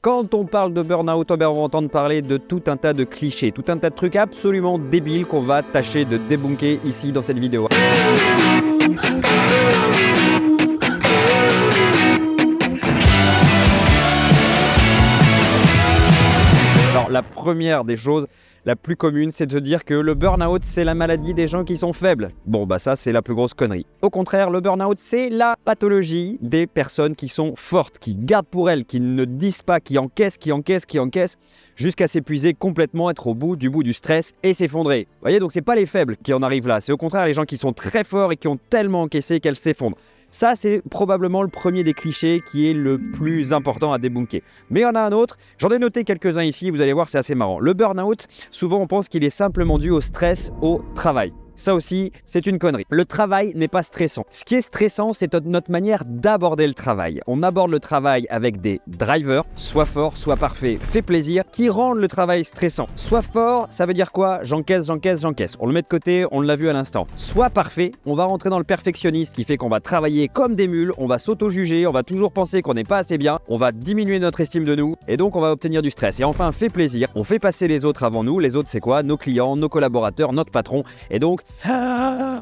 Quand on parle de burn-out, on va entendre parler de tout un tas de clichés, tout un tas de trucs absolument débiles qu'on va tâcher de débunker ici dans cette vidéo. Alors la première des choses, la plus commune, c'est de se dire que le burn-out, c'est la maladie des gens qui sont faibles. Bon, bah ça, c'est la plus grosse connerie. Au contraire, le burn-out, c'est la pathologie des personnes qui sont fortes, qui gardent pour elles, qui ne disent pas, qui encaissent, jusqu'à s'épuiser complètement, être au bout du stress et s'effondrer. Vous voyez, donc c'est pas les faibles qui en arrivent là, c'est au contraire les gens qui sont très forts et qui ont tellement encaissé qu'elles s'effondrent. Ça, c'est probablement le premier des clichés qui est le plus important à débunker. Mais il y en a un autre, j'en ai noté quelques-uns ici, vous allez voir, c'est assez marrant. Le burn-out, souvent on pense qu'il est simplement dû au stress au travail. Ça aussi, c'est une connerie. Le travail n'est pas stressant. Ce qui est stressant, c'est notre manière d'aborder le travail. On aborde le travail avec des drivers, soit fort, soit parfait, fait plaisir, qui rendent le travail stressant. Soit fort, ça veut dire quoi? J'encaisse. On le met de côté, on l'a vu à l'instant. Soit parfait, on va rentrer dans le perfectionnisme, qui fait qu'on va travailler comme des mules, on va s'auto-juger, on va toujours penser qu'on n'est pas assez bien, on va diminuer notre estime de nous, et donc on va obtenir du stress. Et enfin, fait plaisir, on fait passer les autres avant nous. Les autres, c'est quoi? Nos clients, nos collaborateurs, notre patron, et donc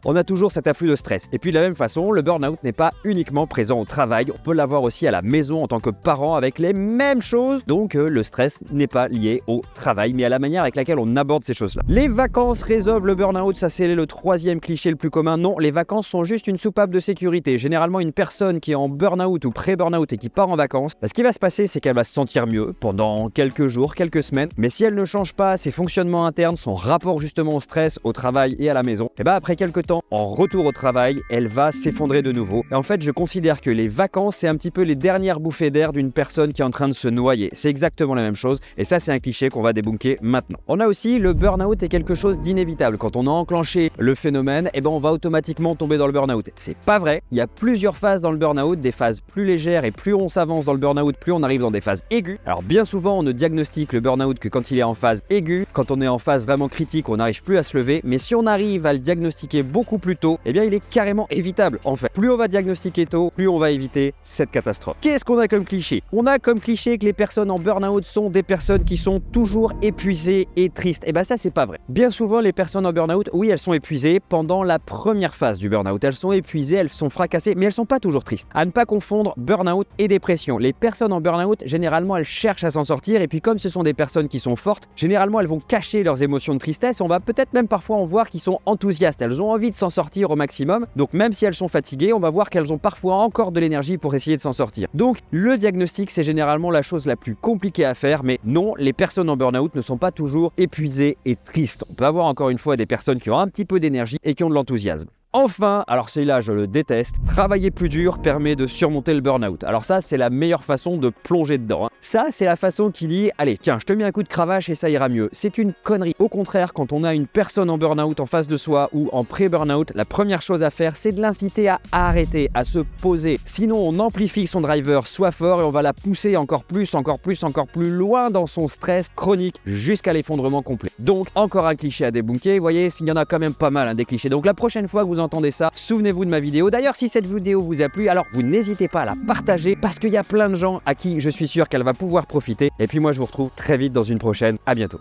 on a toujours cet afflux de stress. Et puis de la même façon, le burn-out n'est pas uniquement présent au travail, on peut l'avoir aussi à la maison en tant que parent avec les mêmes choses. Donc le stress n'est pas lié au travail, mais à la manière avec laquelle on aborde ces choses-là. Les vacances résolvent le burn-out, ça c'est le troisième cliché le plus commun. Non, les vacances sont juste une soupape de sécurité. Généralement, une personne qui est en burn-out ou pré-burn-out et qui part en vacances, ce qui va se passer, c'est qu'elle va se sentir mieux pendant quelques jours, quelques semaines. Mais si elle ne change pas ses fonctionnements internes, son rapport justement au stress, au travail et à la maison, et après quelques temps, en retour au travail, elle va s'effondrer de nouveau. Et en fait, je considère que les vacances, c'est un petit peu les dernières bouffées d'air d'une personne qui est en train de se noyer. C'est exactement la même chose. Et ça, c'est un cliché qu'on va débunker maintenant. On a aussi le burn-out est quelque chose d'inévitable. Quand on a enclenché le phénomène, on va automatiquement tomber dans le burn-out. C'est pas vrai. Il y a plusieurs phases dans le burn-out, des phases plus légères, et plus on s'avance dans le burn-out, plus on arrive dans des phases aiguës. Alors bien souvent, on ne diagnostique le burn-out que quand il est en phase aiguë. Quand on est en phase vraiment critique, on n'arrive plus à se lever. Mais si on arrive à le diagnostiquer beaucoup plus tôt, il est carrément évitable en fait. Plus on va diagnostiquer tôt, plus on va éviter cette catastrophe. Qu'est-ce qu'on a comme cliché? On a comme cliché que les personnes en burn-out sont des personnes qui sont toujours épuisées et tristes. Ça c'est pas vrai. Bien souvent les personnes en burn-out, oui, elles sont épuisées pendant la première phase du burn-out. Elles sont épuisées, elles sont fracassées, mais elles sont pas toujours tristes. À ne pas confondre burn-out et dépression. Les personnes en burn-out, généralement elles cherchent à s'en sortir, et puis comme ce sont des personnes qui sont fortes, généralement elles vont cacher leurs émotions de tristesse. On va peut-être même parfois en voir qui sont enthousiastes. Elles ont envie de s'en sortir au maximum, donc même si elles sont fatiguées, on va voir qu'elles ont parfois encore de l'énergie pour essayer de s'en sortir. Donc le diagnostic, c'est généralement la chose la plus compliquée à faire, mais non, les personnes en burn-out ne sont pas toujours épuisées et tristes. On peut avoir encore une fois des personnes qui ont un petit peu d'énergie et qui ont de l'enthousiasme. Enfin, alors celui-là je le déteste, travailler plus dur permet de surmonter le burn-out. Alors ça, c'est la meilleure façon de plonger dedans. Ça, c'est la façon qui dit « Allez, tiens, je te mets un coup de cravache et ça ira mieux ». C'est une connerie. Au contraire, quand on a une personne en burn-out en face de soi ou en pré-burn-out, la première chose à faire, c'est de l'inciter à arrêter, à se poser. Sinon, on amplifie son driver soit fort et on va la pousser encore plus loin dans son stress chronique jusqu'à l'effondrement complet. Donc, encore un cliché à débunker. Vous voyez, il y en a quand même pas mal des clichés. Donc la prochaine fois que vous entendez ça, souvenez-vous de ma vidéo. D'ailleurs, si cette vidéo vous a plu, alors vous n'hésitez pas à la partager parce qu'il y a plein de gens à qui je suis sûr qu'elle va pouvoir profiter. Et puis moi, je vous retrouve très vite dans une prochaine. À bientôt.